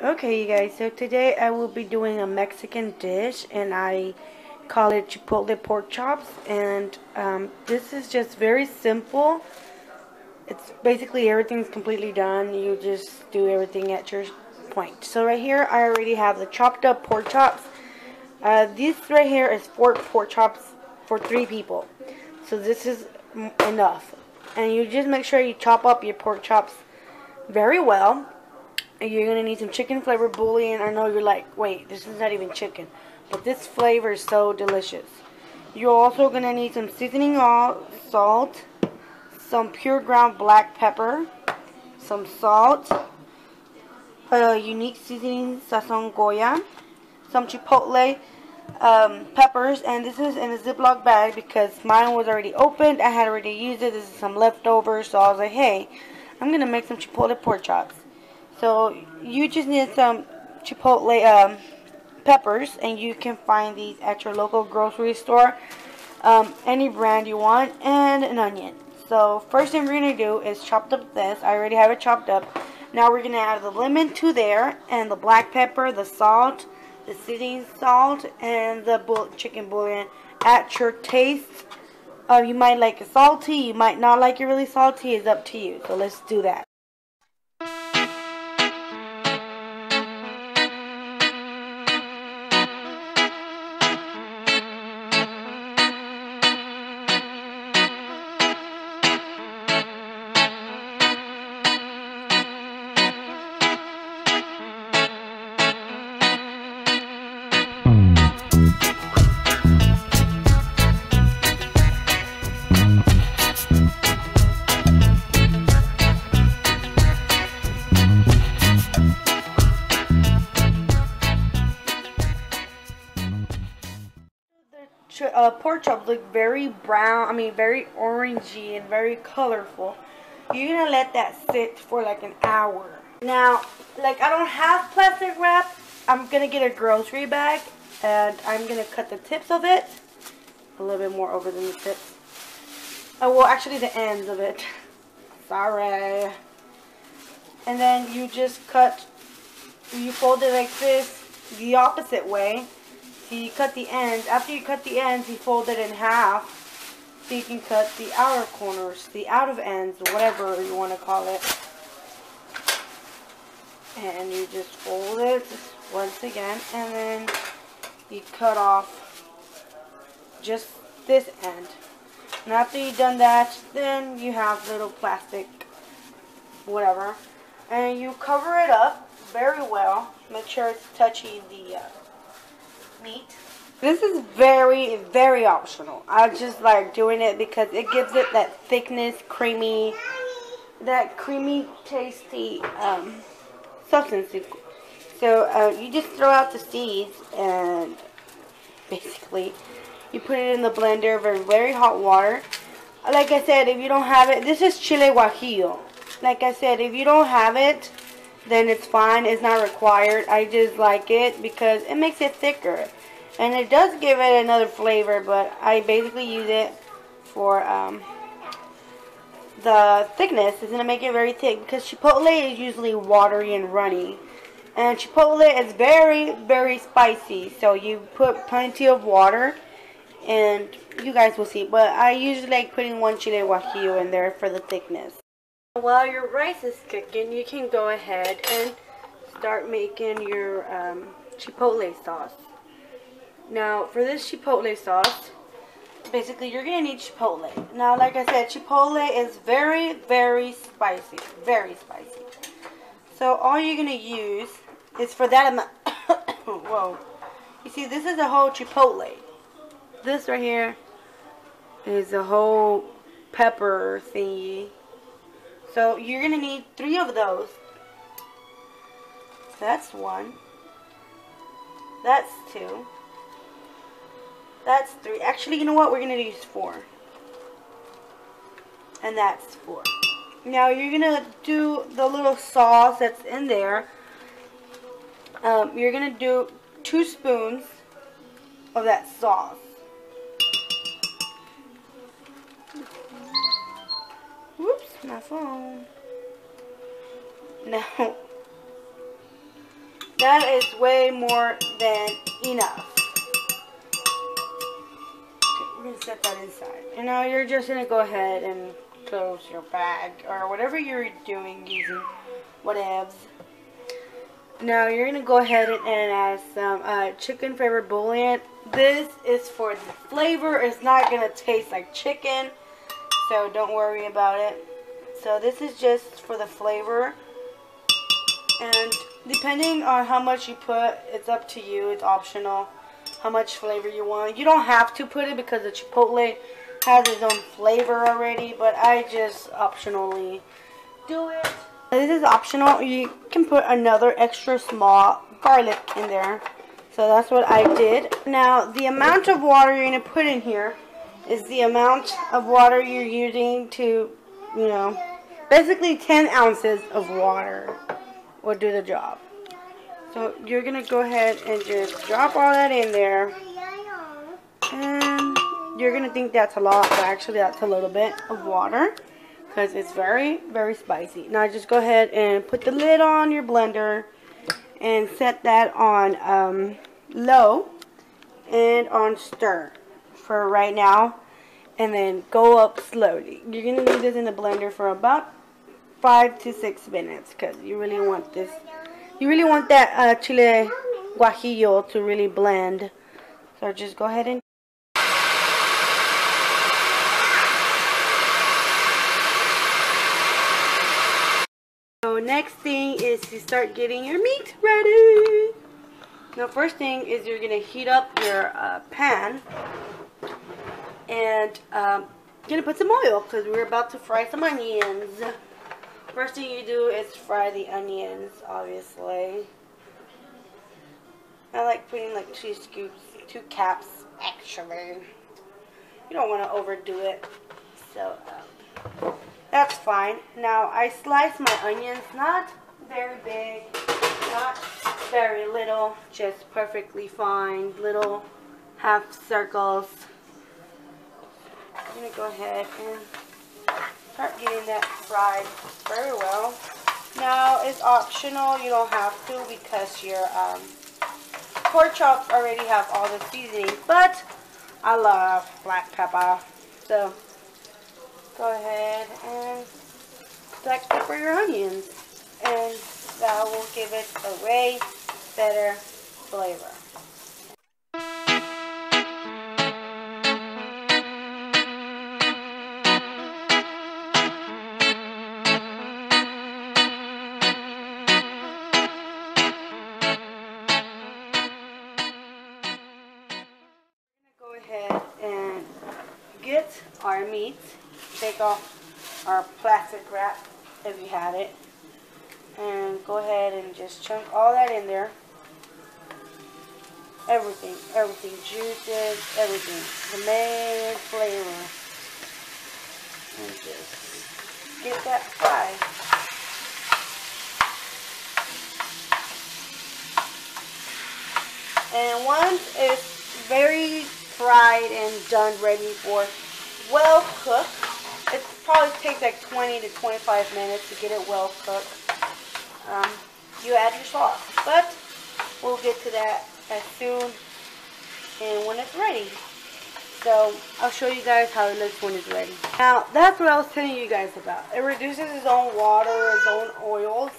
Okay, you guys, so today I will be doing a Mexican dish, and I call it Chipotle pork chops. And this is just very simple. It's basically everything's completely done. You just do everything at your point. So right here, I already have the chopped up pork chops. This right here is 4 pork chops for 3 people. So this is enough. And you just make sure you chop up your pork chops very well. You're going to need some chicken flavored bouillon. I know you're like, wait, this is not even chicken. But this flavor is so delicious. You're also going to need some seasoning salt, some pure ground black pepper, some salt, unique seasoning sazon Goya, some chipotle peppers, and this is in a Ziploc bag because mine was already opened. I had already used it. This is some leftovers, so I was like, hey, I'm going to make some chipotle pork chops. So you just need some chipotle peppers, and you can find these at your local grocery store, any brand you want, and an onion. So first thing we're going to do is chop up this. I already have it chopped up. Now we're going to add the lemon to there, and the black pepper, the salt, the seasoning salt, and the chicken bouillon at your taste. You might like it salty, you might not like it really salty. It's up to you. So let's do that. Pork chops look very brown, very orangey and very colorful. You're gonna let that sit for like an hour. Now, like, I don't have plastic wrap. I'm gonna get a grocery bag, and I'm gonna cut the tips of it a little bit more over than the tips. Well, actually the ends of it. Sorry. And then you just you fold it like this, the opposite way. So you cut the ends. After you cut the ends, you fold it in half so you can cut the outer corners, the out of ends, whatever you want to call it. And you just fold it once again, and then you cut off just this end. And after you've done that, then you have little plastic whatever, and you cover it up very well. Make sure it's touching the meat. This is very, very optional. I just like doing it because it gives it that thickness, that creamy, tasty substance. So you just throw out the seeds, and basically you put it in the blender over very hot water. Like I said, if you don't have it, this is chile guajillo. Like I said, if you don't have it, then it's fine. It's not required. I just like it because it makes it thicker. And it does give it another flavor, but I basically use it for the thickness. It's going to make it very thick because Chipotle is usually watery and runny. And Chipotle is very, very spicy. So you put plenty of water, and you guys will see. But I usually like putting 1 chile guajillo in there for the thickness. While your rice is cooking, you can go ahead and start making your Chipotle sauce. Now, for this Chipotle sauce, basically you're going to need Chipotle. Now, like I said, Chipotle is very, very spicy. Very spicy. So, all you're going to use is for that amount. Whoa. You see, this is a whole Chipotle. This right here is a whole pepper thingy. So you're going to need 3 of those. That's 1. That's 2. That's 3. Actually, you know what? We're going to use 4. And that's 4. Now you're going to do the little sauce that's in there. You're going to do 2 spoons of that sauce. Whoops, my phone. Now, That is way more than enough. Okay, we're going to set that inside. And now you're just going to go ahead and close your bag or whatever you're doing using whatevs. Now you're going to go ahead and add some chicken flavored bouillon. This is for the flavor. It's not going to taste like chicken, so don't worry about it. So this is just for the flavor. And depending on how much you put, it's up to you. It's optional how much flavor you want. You don't have to put it because the Chipotle has its own flavor already, but I just optionally do it. This is optional. You can put another extra small garlic in there. So that's what I did. Now, the amount of water you're going to put in here is the amount of water you're using to, you know, basically 10 ounces of water will do the job. So you're going to go ahead and just drop all that in there. And you're going to think that's a lot, but actually that's a little bit of water, because it's very, very spicy. Now just go ahead and put the lid on your blender and set that on low and on stir for right now. And then go up slowly. You're going to leave this in the blender for about 5 to 6 minutes because you really want this. You really want that chile guajillo to really blend. So just go ahead and so next thing is to start getting your meat ready. Now first thing is you're going to heat up your pan. And you're going to put some oil because we're about to fry some onions. First thing you do is fry the onions, obviously. I like putting like 2 scoops, 2 caps, actually. You don't want to overdo it. So, that's fine. Now, I slice my onions, not very big, not very little, just perfectly fine, little half circles. I'm going to go ahead and start getting that fried very well. Now, it's optional. You don't have to because your pork chops already have all the seasoning. But I love black pepper. So, go ahead and black pepper your onions. And that will give it a way better flavor. Ahead and get our meat. Take off our plastic wrap if you have it, and go ahead and just chunk all that in there. Everything, juices, everything, the main flavor, and just get that fried. And once it's very fried and done, ready for well cooked, it probably takes like 20 to 25 minutes to get it well cooked. You add your sauce, but we'll get to that as soon and when it's ready. So I'll show you guys how it looks when it's ready. Now that's what I was telling you guys about. It reduces its own water, its own oils.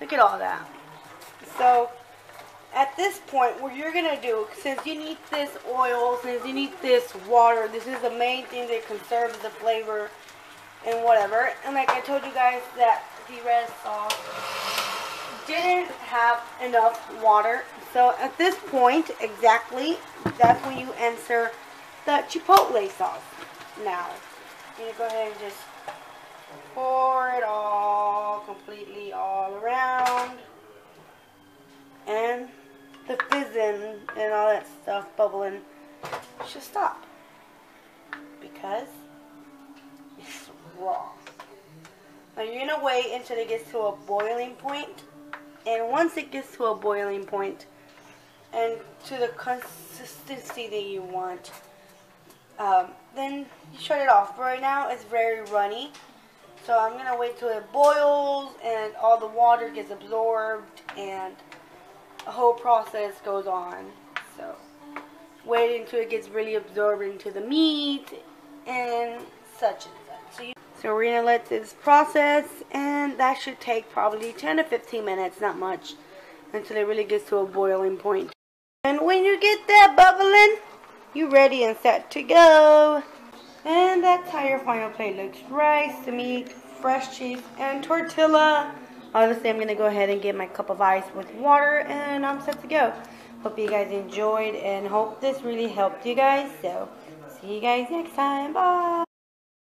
Look at all that. So at this point, what you're going to do, since you need this oil, since you need this water, this is the main thing that conserves the flavor and whatever. And like I told you guys that the red sauce didn't have enough water. So at this point, exactly, that's when you enter the Chipotle sauce. Now, you're going to go ahead and just pour it all completely all around. And the fizzing and all that stuff bubbling should stop because it's raw. Now you're going to wait until it gets to a boiling point, and once it gets to a boiling point and to the consistency that you want, then you shut it off. Right now it's very runny, so I'm going to wait till it boils and all the water gets absorbed and a whole process goes on. So wait until it gets really absorbed into the meat and such and such. So we're going to let this process, and that should take probably 10 to 15 minutes, not much, until it really gets to a boiling point. And when you get that bubbling, you're ready and set to go. And that's how your final plate looks. Rice, meat, fresh cheese, and tortilla. Obviously, I'm going to go ahead and get my cup of ice with water, and I'm set to go. Hope you guys enjoyed, and hope this really helped you guys. So, see you guys next time. Bye.